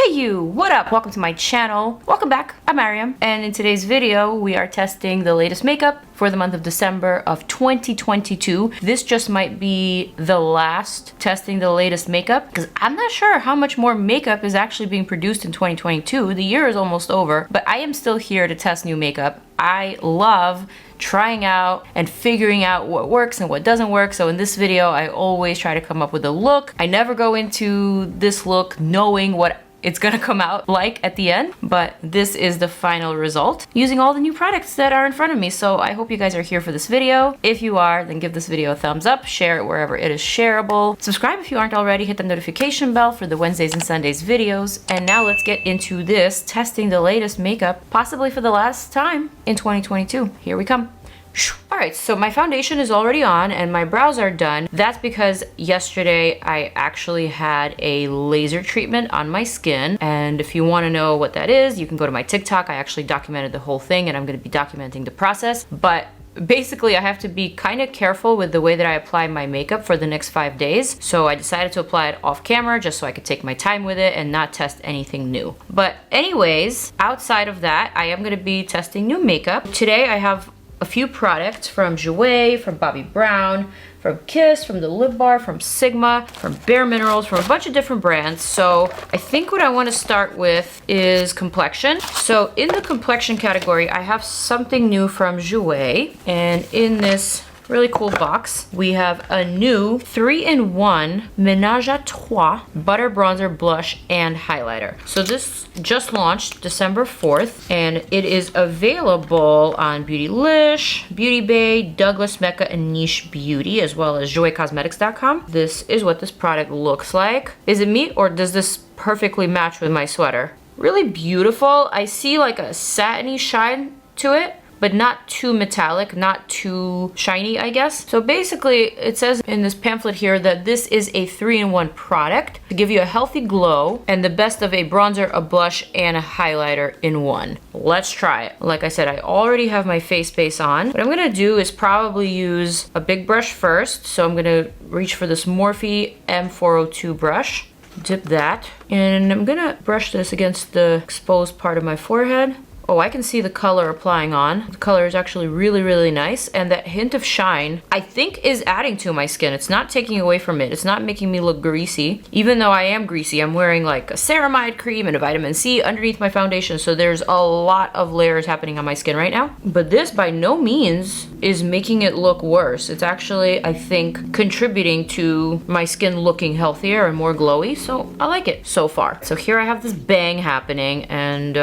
Hey you, what up? Welcome to my channel. Welcome back, I'm Maryam, and in today's video we are testing the latest makeup for the month of December of 2022. This just might be the last testing the latest makeup because I'm not sure how much more makeup is actually being produced in 2022. The year is almost over, but I am still here to test new makeup. I love trying out and figuring out what works and what doesn't work. So in this video, I always try to come up with a look. I never go into this look knowing what it's gonna come out like at the end, but this is the final result using all the new products that are in front of me. So I hope you guys are here for this video. If you are, then give this video a thumbs up, share it wherever it is shareable. Subscribe if you aren't already, hit the notification bell for the Wednesdays and Sundays videos. And now let's get into this, testing the latest makeup, possibly for the last time in 2022. Here we come. Alright, so my foundation is already on and my brows are done. That's because yesterday I actually had a laser treatment on my skin. And if you want to know what that is, you can go to my TikTok. I actually documented the whole thing and I'm going to be documenting the process. But basically, I have to be kind of careful with the way that I apply my makeup for the next 5 days. So I decided to apply it off camera just so I could take my time with it and not test anything new. But anyways, outside of that, I am going to be testing new makeup. Today I have a few products from JOUER, from Bobbi Brown, from Kiss, from the Lip Bar, from Sigma, from Bare Minerals, from a bunch of different brands. So I think what I want to start with is Complexion. So in the Complexion category, I have something new from JOUER, and in this really cool box, we have a new 3-in-1 Menage a Trois butter bronzer, blush, and highlighter. So this just launched December 4th, and it is available on Beautylish, Beauty Bay, Douglas, Mecca, and Niche Beauty, as well as JoyCosmetics.com. This is what this product looks like. Is it me, or does this perfectly match with my sweater? Really beautiful. I see like a satiny shine to it, but not too metallic, not too shiny, I guess. So basically, it says in this pamphlet here that this is a 3-in-1 product to give you a healthy glow and the best of a bronzer, a blush, and a highlighter in one. Let's try it. Like I said, I already have my face base on. What I'm gonna do is probably use a big brush first. So I'm gonna reach for this Morphe M402 brush, dip that, and I'm gonna brush this against the exposed part of my forehead. Oh, I can see the color applying on. The color is actually really, really nice. And that hint of shine, I think, is adding to my skin. It's not taking away from it. It's not making me look greasy. Even though I am greasy, I'm wearing like a ceramide cream and a vitamin C underneath my foundation. So there's a lot of layers happening on my skin right now. But this by no means is making it look worse. It's actually, I think, contributing to my skin looking healthier and more glowy. So I like it so far. So here I have this bang happening, and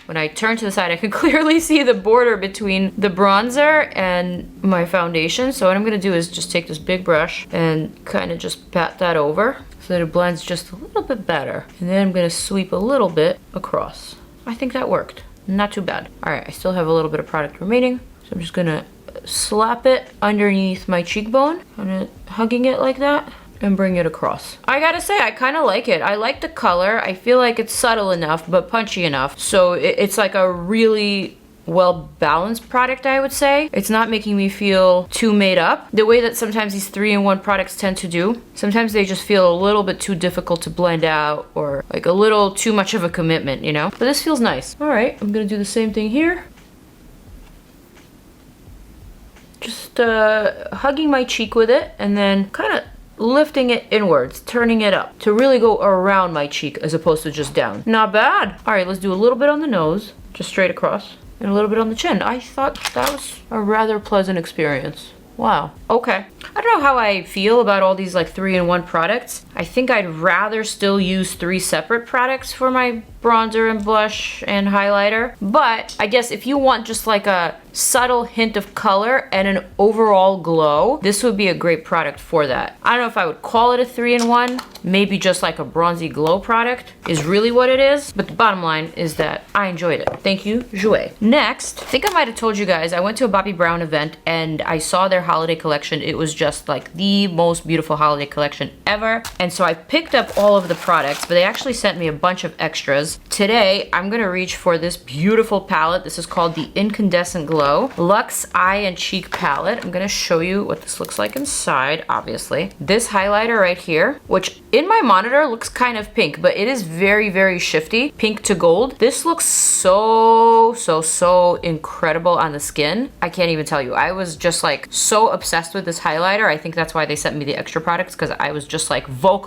when I turn to the side, I can clearly see the border between the bronzer and my foundation. So what I'm gonna do is just take this big brush and kind of just pat that over so that it blends just a little bit better. And then I'm gonna sweep a little bit across. I think that worked. Not too bad. All right, I still have a little bit of product remaining. So I'm just gonna slap it underneath my cheekbone, kind of hugging it like that, and bring it across. I gotta say, I kind of like it. I like the color. I feel like it's subtle enough, but punchy enough. So it's like a really well-balanced product, I would say. It's not making me feel too made up, the way that sometimes these 3-in-1 products tend to do. Sometimes they just feel a little bit too difficult to blend out, or like a little too much of a commitment, you know? But this feels nice. All right, I'm gonna do the same thing here. Just hugging my cheek with it, and then kind of lifting it inwards, turning it up to really go around my cheek as opposed to just down. Not bad. All right, let's do a little bit on the nose, just straight across, and a little bit on the chin. I thought that was a rather pleasant experience. Wow. Okay. I don't know how I feel about all these like 3-in-1 products. I think I'd rather still use 3 separate products for my bronzer and blush and highlighter. But I guess if you want just like a subtle hint of color and an overall glow, this would be a great product for that. I don't know if I would call it a 3-in-1. Maybe just like a bronzy glow product is really what it is. But the bottom line is that I enjoyed it. Thank you, JOUER. Next, I think I might have told you guys, I went to a Bobbi Brown event and I saw their holiday collection. It was just like the most beautiful holiday collection ever. And And so I picked up all of the products, but they actually sent me a bunch of extras. Today, I'm gonna reach for this beautiful palette. This is called the Incandescent Glow Luxe Eye and Cheek Palette. I'm gonna show you what this looks like inside, obviously. This highlighter right here, which in my monitor looks kind of pink, but it is very, very shifty, pink to gold. This looks so incredible on the skin. I can't even tell you. I was just like so obsessed with this highlighter. I think that's why they sent me the extra products, because I was just like vocally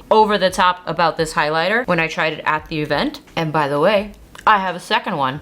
over the top about this highlighter when I tried it at the event. And by the way, I have a second one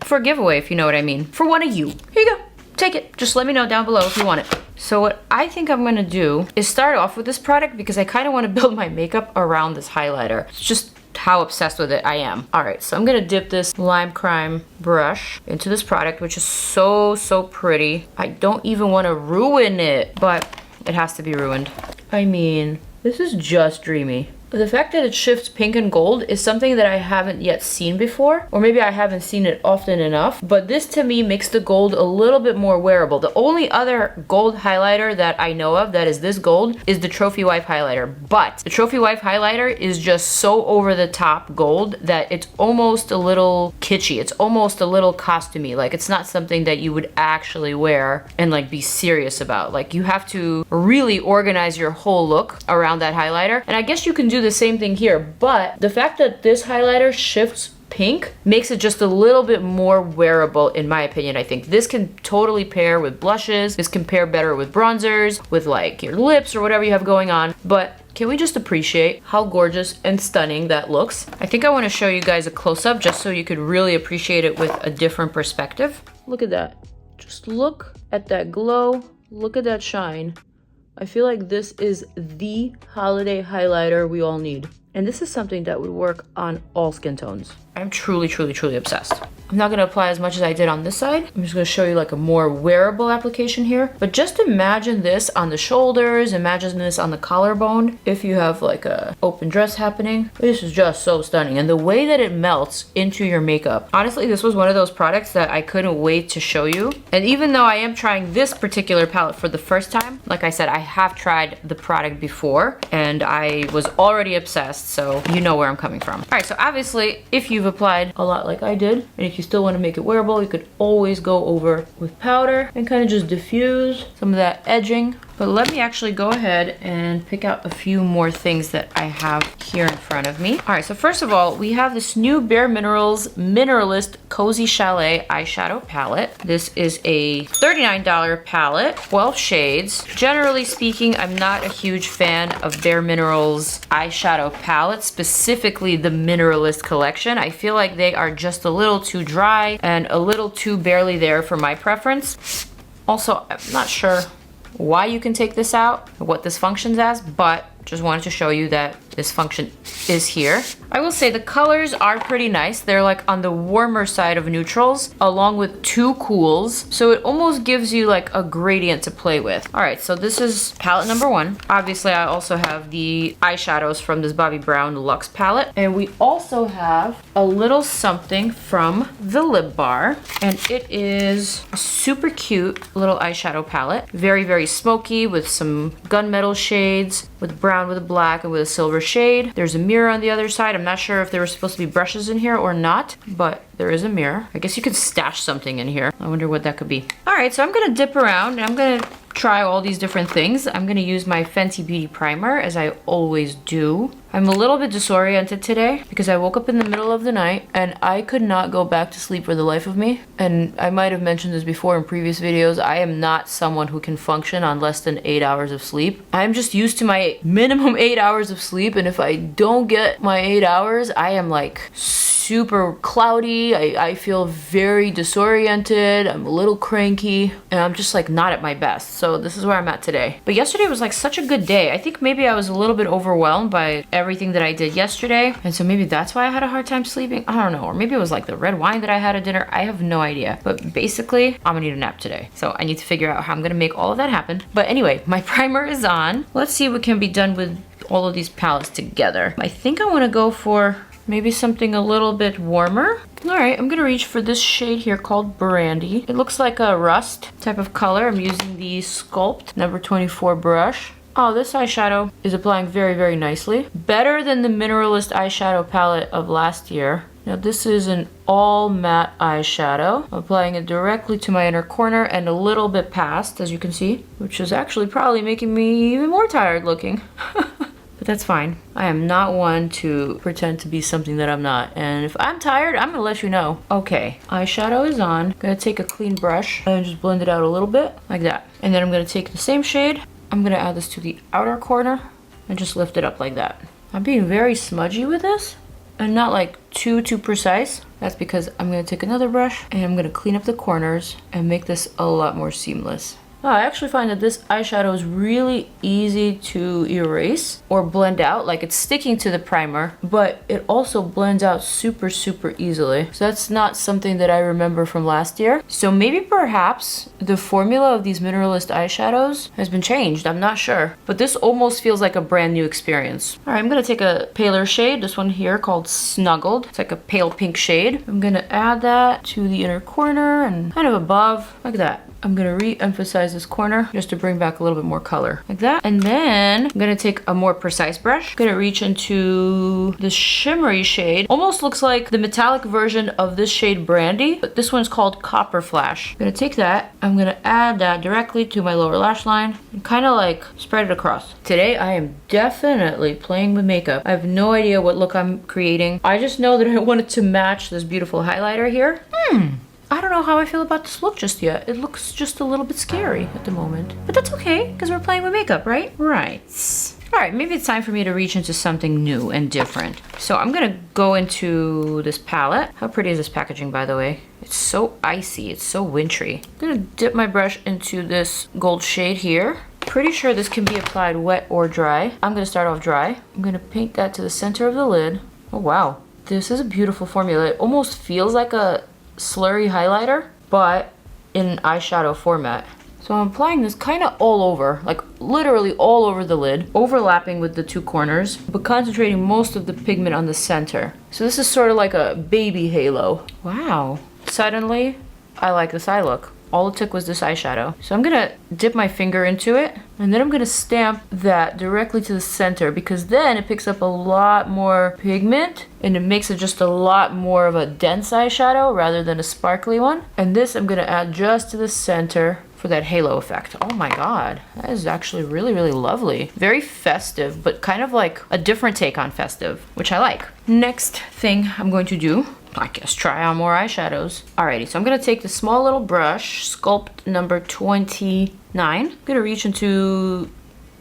for a giveaway, if you know what I mean, for one of you. Here you go. Take it. Just let me know down below if you want it. So what I think I'm gonna do is start off with this product because I kind of want to build my makeup around this highlighter. It's just how obsessed with it I am. All right, so I'm gonna dip this Lime Crime brush into this product, which is so pretty. I don't even want to ruin it, but it has to be ruined. I mean, this is just dreamy. The fact that it shifts pink and gold is something that I haven't yet seen before, or maybe I haven't seen it often enough, but this to me makes the gold a little bit more wearable. The only other gold highlighter that I know of that is this gold is the Trophy Wife highlighter, but the Trophy Wife highlighter is just so over the top gold that it's almost a little kitschy. It's almost a little costumey. Like, it's not something that you would actually wear and like be serious about. Like, you have to really organize your whole look around that highlighter, and I guess you can do the same thing here, but the fact that this highlighter shifts pink makes it just a little bit more wearable, in my opinion. I think this can totally pair with blushes. This can pair better with bronzers, with like your lips or whatever you have going on. But can we just appreciate how gorgeous and stunning that looks? I think I want to show you guys a close-up just so you could really appreciate it with a different perspective. Look at that. Just look at that glow. Look at that shine. I feel like this is the holiday highlighter we all need. And this is something that would work on all skin tones. I'm truly obsessed. I'm not gonna apply as much as I did on this side. I'm just gonna show you like a more wearable application here. But just imagine this on the shoulders, imagine this on the collarbone. If you have like a open dress happening, this is just so stunning. And the way that it melts into your makeup. Honestly, this was one of those products that I couldn't wait to show you. And even though I am trying this particular palette for the first time, like I said, I have tried the product before and I was already obsessed, so you know where I'm coming from. All right, so obviously, if you've applied a lot like I did, and if you still want to make it wearable, you could always go over with powder and kind of just diffuse some of that edging. But let me actually go ahead and pick out a few more things that I have here in front of me. All right, so first of all, we have this new Bare Minerals Mineralist Cozy Chalet eyeshadow palette. This is a $39 palette, 12 shades. Generally speaking, I'm not a huge fan of Bare Minerals eyeshadow palettes, specifically the Mineralist collection. I feel like they are just a little too dry and a little too barely there for my preference. Also, I'm not sure why you can take this out, what this functions as, but just wanted to show you that this function is here. I will say the colors are pretty nice. They're like on the warmer side of neutrals along with two cools. So it almost gives you like a gradient to play with. All right, so this is palette number one. Obviously, I also have the eyeshadows from this Bobbi Brown Luxe palette. And we also have a little something from the Lip Bar. And it is a super cute little eyeshadow palette. Very smoky with some gunmetal shades, with brown, with a black, and with a silver shade. There's a mirror on the other side. I'm not sure if there were supposed to be brushes in here or not, but there is a mirror. I guess you could stash something in here. I wonder what that could be. All right, so I'm gonna dip around and I'm gonna try all these different things. I'm gonna use my Fenty Beauty primer as I always do. I'm a little bit disoriented today because I woke up in the middle of the night and I could not go back to sleep for the life of me. And I might have mentioned this before in previous videos. I am not someone who can function on less than 8 hours of sleep. I'm just used to my minimum 8 hours of sleep, and if I don't get my 8 hours, I am like super cloudy. I feel very disoriented. I'm a little cranky and I'm just like not at my best. So this is where I'm at today. But yesterday was like such a good day. I think maybe I was a little bit overwhelmed by everything that I did yesterday. And so maybe that's why I had a hard time sleeping. I don't know. Or maybe it was like the red wine that I had at dinner. I have no idea. But basically, I'm gonna need a nap today. So I need to figure out how I'm gonna make all of that happen. But anyway, my primer is on. Let's see what can be done with all of these palettes together. I think I wanna go for maybe something a little bit warmer. All right, I'm gonna reach for this shade here called Brandy. It looks like a rust type of color. I'm using the Sculpt number 24 brush. Oh, this eyeshadow is applying very, very nicely. Better than the Mineralist eyeshadow palette of last year. Now this is an all matte eyeshadow. I'm applying it directly to my inner corner and a little bit past, as you can see, which is actually probably making me even more tired looking. But that's fine. I am not one to pretend to be something that I'm not. And if I'm tired, I'm gonna let you know. Okay, eyeshadow is on. I'm gonna take a clean brush and just blend it out a little bit, like that. And then I'm gonna take the same shade. I'm gonna add this to the outer corner and just lift it up like that. I'm being very smudgy with this and not like too precise. That's because I'm gonna take another brush and I'm gonna clean up the corners and make this a lot more seamless. Oh, I actually find that this eyeshadow is really easy to erase or blend out. Like it's sticking to the primer, but it also blends out super easily. So that's not something that I remember from last year. So maybe perhaps the formula of these Mineralist eyeshadows has been changed. I'm not sure, but this almost feels like a brand new experience. All right, I'm gonna take a paler shade, this one here called Snuggled. It's like a pale pink shade. I'm gonna add that to the inner corner and kind of above, like that. I'm gonna re-emphasize this corner just to bring back a little bit more color, like that. And then I'm gonna take a more precise brush. I'm gonna reach into the shimmery shade. Almost looks like the metallic version of this shade Brandy, but this one's called Copper Flash. I'm gonna take that, I'm gonna add that directly to my lower lash line and kind of like spread it across. Today I am definitely playing with makeup. I have no idea what look I'm creating. I just know that I wanted to match this beautiful highlighter here. I don't know how I feel about this look just yet. It looks just a little bit scary at the moment. But that's okay, because we're playing with makeup, right? Right. All right, maybe it's time for me to reach into something new and different. So I'm gonna go into this palette. How pretty is this packaging, by the way? It's so icy, it's so wintry. I'm gonna dip my brush into this gold shade here. Pretty sure this can be applied wet or dry. I'm gonna start off dry. I'm gonna paint that to the center of the lid. Oh, wow. This is a beautiful formula. It almost feels like a slurry highlighter, but in eyeshadow format. So I'm applying this kind of all over, like literally all over the lid, overlapping with the two corners, but concentrating most of the pigment on the center. So this is sort of like a baby halo. Wow. Suddenly, I like this eye look. All it took was this eyeshadow. So I'm gonna dip my finger into it, and then I'm gonna stamp that directly to the center, because then it picks up a lot more pigment and it makes it just a lot more of a dense eyeshadow rather than a sparkly one. And this I'm gonna add just to the center for that halo effect. Oh my god, that is actually really lovely. Very festive, but kind of like a different take on festive, which I like. Next thing I'm going to do, I guess, try on more eyeshadows. Alrighty, so I'm gonna take the small little brush, Sculpt number 29. I'm gonna reach into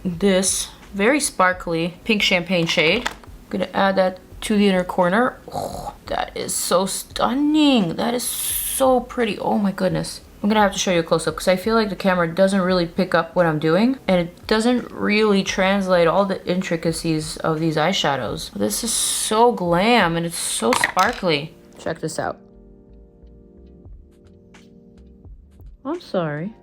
this very sparkly pink champagne shade. I'm gonna add that to the inner corner. Oh, that is so stunning. That is so pretty. Oh my goodness. I'm gonna have to show you a close-up because I feel like the camera doesn't really pick up what I'm doing, and it doesn't really translate all the intricacies of these eyeshadows. This is so glam and it's so sparkly. Check this out. I'm sorry.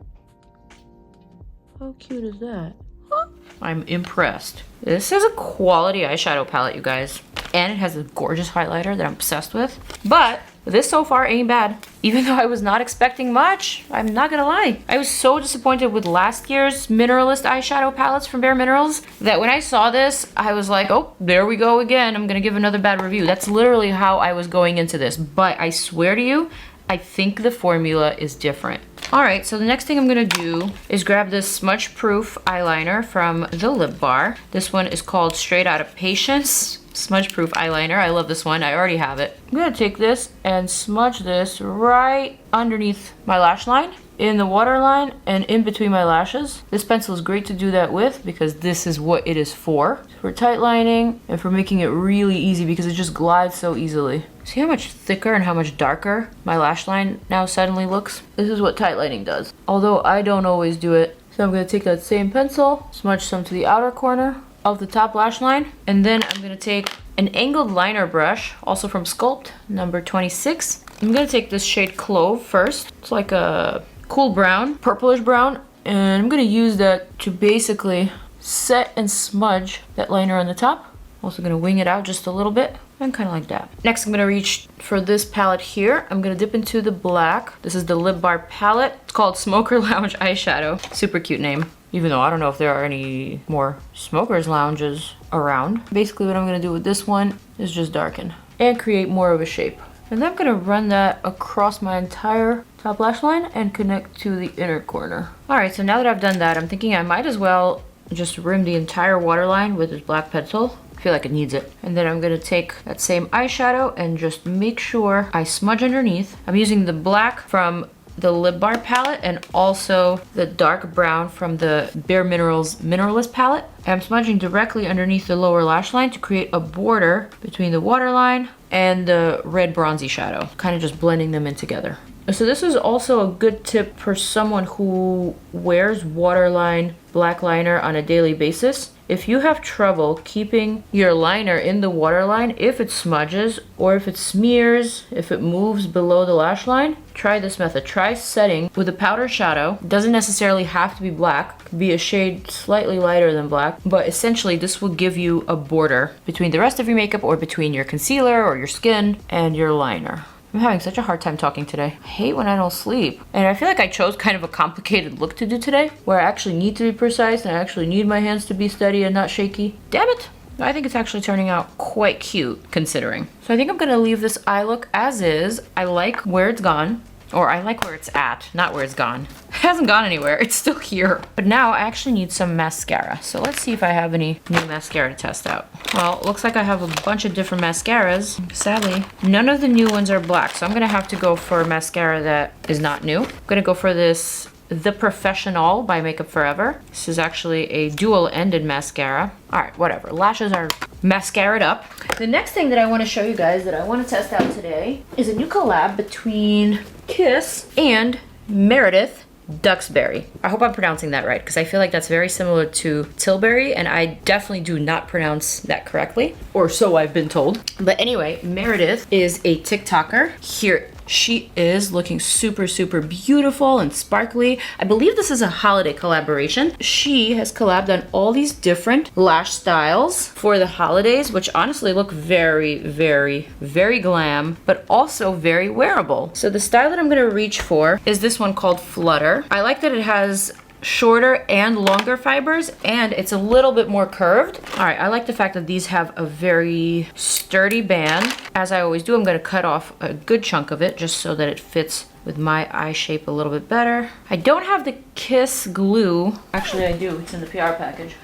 How cute is that? Huh? I'm impressed. This is a quality eyeshadow palette, you guys. And it has a gorgeous highlighter that I'm obsessed with. But this so far ain't bad. Even though I was not expecting much, I'm not gonna lie. I was so disappointed with last year's Mineralist eyeshadow palettes from Bare Minerals that when I saw this, I was like, oh, there we go again. I'm gonna give another bad review. That's literally how I was going into this. But I swear to you, I think the formula is different. All right, so the next thing I'm gonna do is grab this smudge proof eyeliner from the Lip Bar. This one is called Straight Outta Patience Smudge Proof Eyeliner. I love this one, I already have it. I'm gonna take this and smudge this right underneath my lash line, in the waterline, and in between my lashes. This pencil is great to do that with because this is what it is for tight lining and for making it really easy because it just glides so easily. See how much thicker and how much darker my lash line now suddenly looks? This is what tight lining does, although I don't always do it. So I'm gonna take that same pencil, smudge some to the outer corner of the top lash line, and then I'm gonna take an angled liner brush, also from Sculpt, number 26. I'm gonna take this shade Clove first. It's like a cool brown, purplish brown, and I'm gonna use that to basically set and smudge that liner on the top. Also gonna wing it out just a little bit, and kind of like that. Next, I'm gonna reach for this palette here. I'm gonna dip into the black. This is the Lip Bar palette. It's called Smoker Lounge Eyeshadow. Super cute name. even though I don't know if there are any more smokers lounges around. Basically what I'm gonna do with this one is just darken and create more of a shape. And then I'm gonna run that across my entire top lash line and connect to the inner corner. All right, so now that I've done that, I'm thinking I might as well just rim the entire waterline with this black pencil. I feel like it needs it. And then I'm gonna take that same eyeshadow and just make sure I smudge underneath. I'm using the black from the Lip Bar palette and also the dark brown from the Bare Minerals Mineralist palette. I'm smudging directly underneath the lower lash line to create a border between the waterline and the red bronzy shadow, kind of just blending them in together. So this is also a good tip for someone who wears waterline black liner on a daily basis. If you have trouble keeping your liner in the waterline, if it smudges or if it smears, if it moves below the lash line, try this method. Try setting with a powder shadow. It doesn't necessarily have to be black. It could be a shade slightly lighter than black, but essentially this will give you a border between the rest of your makeup or between your concealer or your skin and your liner. I'm having such a hard time talking today. I hate when I don't sleep. And I feel like I chose kind of a complicated look to do today, where I actually need to be precise and I actually need my hands to be steady and not shaky. Damn it! I think it's actually turning out quite cute, considering. So I think I'm gonna leave this eye look as is. I like where it's gone. Or I like where it's at, not where it's gone. It hasn't gone anywhere, it's still here. But now I actually need some mascara. So let's see if I have any new mascara to test out. Well, it looks like I have a bunch of different mascaras. Sadly, none of the new ones are black, so I'm gonna have to go for a mascara that is not new. I'm gonna go for this The Professionall by Makeup Forever. This is actually a dual-ended mascara. All right, whatever. Lashes are mascaraed up. The next thing that I want to show you guys that I want to test out today is a new collab between Kiss and Meredith DUXBURY. I hope I'm pronouncing that right because I feel like that's very similar to Tilbury and I definitely do not pronounce that correctly, or so I've been told. But anyway, Meredith is a TikToker. Here she is looking super, super beautiful and sparkly. I believe this is a holiday collaboration. She has collabed on all these different lash styles for the holidays, which honestly look very, very, very glam, but also very wearable. So the style that I'm gonna reach for is this one called Flutter. I like that it has shorter and longer fibers and it's a little bit more curved. All right, I like the fact that these have a very sturdy band. As I always do, I'm gonna cut off a good chunk of it just so that it fits with my eye shape a little bit better. I don't have the Kiss glue. Actually, I do, it's in the PR package.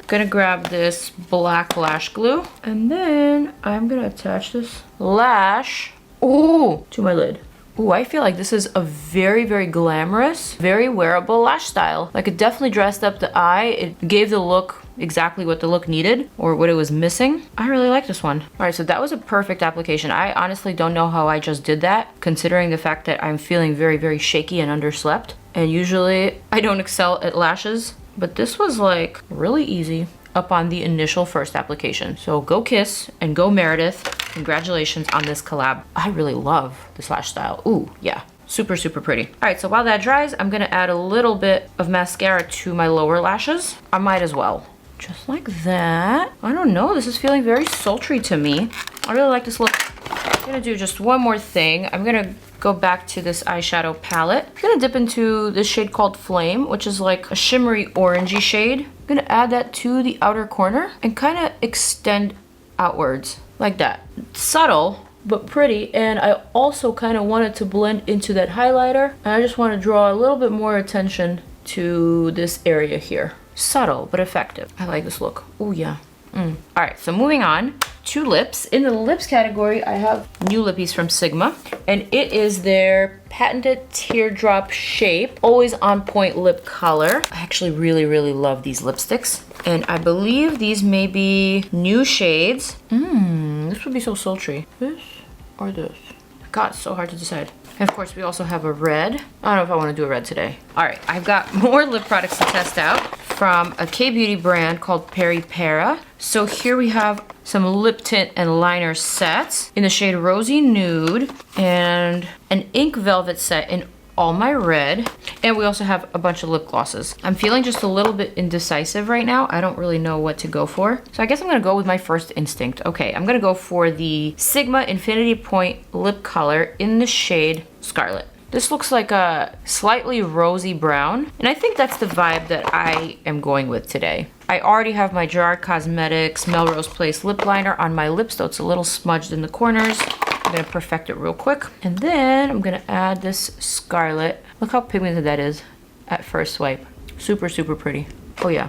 Gonna grab this black lash glue and then I'm gonna attach this lash, ooh, to my lid. Ooh, I feel like this is a very, very glamorous, very wearable lash style. Like it definitely dressed up the eye. It gave the look exactly what the look needed or what it was missing. I really like this one. All right, so that was a perfect application. I honestly don't know how I just did that, considering the fact that I'm feeling very, very shaky and underslept. And usually I don't excel at lashes, but this was like really easy up on the initial first application. So go Kiss and go Meredith. Congratulations on this collab. I really love this lash style. Ooh, yeah. Super, super pretty. All right, so while that dries, I'm gonna add a little bit of mascara to my lower lashes. I might as well. Just like that. I don't know, this is feeling very sultry to me. I really like this look. I'm gonna do just one more thing. I'm gonna go back to this eyeshadow palette. I'm gonna dip into this shade called Flame, which is like a shimmery orangey shade. I'm gonna add that to the outer corner and kind of extend outwards like that. Subtle, but pretty. And I also kind of wanted to blend into that highlighter. And I just want to draw a little bit more attention to this area here. Subtle, but effective. I like this look. Oh yeah. All right, so moving on to lips. In the lips category, I have new lippies from Sigma, and it is their patented teardrop shape, always on point lip color. I actually really, really love these lipsticks, and I believe these may be new shades. This would be so sultry. This or this? God, it's so hard to decide. And of course, we also have a red. I don't know if I want to do a red today. All right, I've got more lip products to test out from a K-beauty brand called Peri Para. So here we have some lip tint and liner sets in the shade Rosy Nude and an ink velvet set in All My Red. And we also have a bunch of lip glosses. I'm feeling just a little bit indecisive right now. I don't really know what to go for. So I guess I'm gonna go with my first instinct. Okay, I'm gonna go for the Sigma Infinity Point lip color in the shade Scarlet. This looks like a slightly rosy brown, and I think that's the vibe that I am going with today. I already have my GERARD Cosmetics Melrose Place lip liner on my lips, though it's a little smudged in the corners. I'm gonna perfect it real quick. And then I'm gonna add this Scarlet. Look how pigmented that is at first swipe. Super, super pretty. Oh yeah.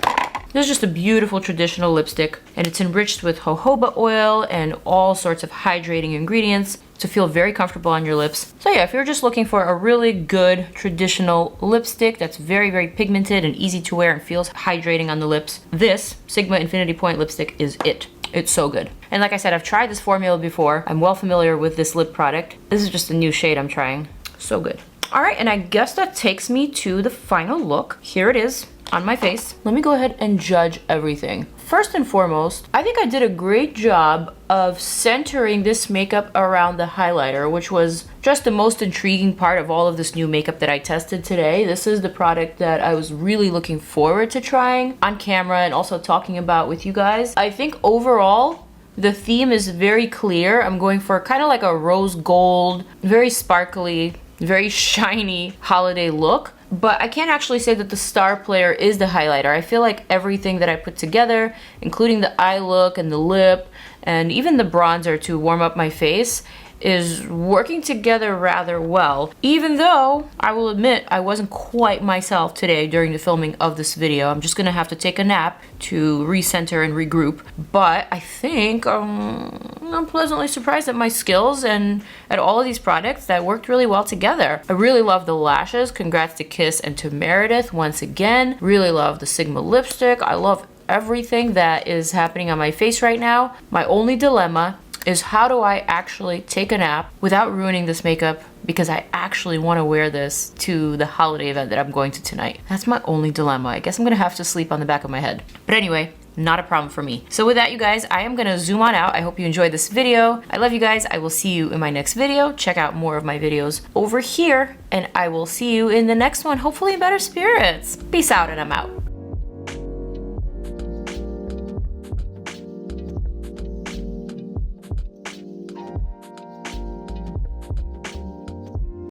This is just a beautiful traditional lipstick, and it's enriched with jojoba oil and all sorts of hydrating ingredients to feel very comfortable on your lips. So yeah, if you're just looking for a really good traditional lipstick that's very, very pigmented and easy to wear and feels hydrating on the lips, this Sigma Infinity Point lipstick is it. It's so good. And like I said, I've tried this formula before. I'm well familiar with this lip product. This is just a new shade I'm trying. So good. All right, and I guess that takes me to the final look. Here it is on my face. Let me go ahead and judge everything. First and foremost, I think I did a great job of centering this makeup around the highlighter, which was just the most intriguing part of all of this new makeup that I tested today. This is the product that I was really looking forward to trying on camera and also talking about with you guys. I think overall, the theme is very clear. I'm going for kind of like a rose gold, very sparkly, very shiny holiday look. But I can't actually say that the star player is the highlighter. I feel like everything that I put together, including the eye look and the lip, and even the bronzer to warm up my face, is working together rather well. Even though, I will admit, I wasn't quite myself today during the filming of this video. I'm just gonna have to take a nap to recenter and regroup. But I think I'm pleasantly surprised at my skills and at all of these products that worked really well together. I really love the lashes. Congrats to Kiss and to Meredith once again. Really love the Sigma lipstick. I love everything that is happening on my face right now. My only dilemma is how do I actually take a nap without ruining this makeup, because I actually want to wear this to the holiday event that I'm going to tonight. That's my only dilemma. I guess I'm gonna have to sleep on the back of my head. But anyway, not a problem for me. So with that, you guys, I am gonna zoom on out. I hope you enjoyed this video. I love you guys. I will see you in my next video. Check out more of my videos over here, and I will see you in the next one, hopefully in better spirits. Peace out, and I'm out.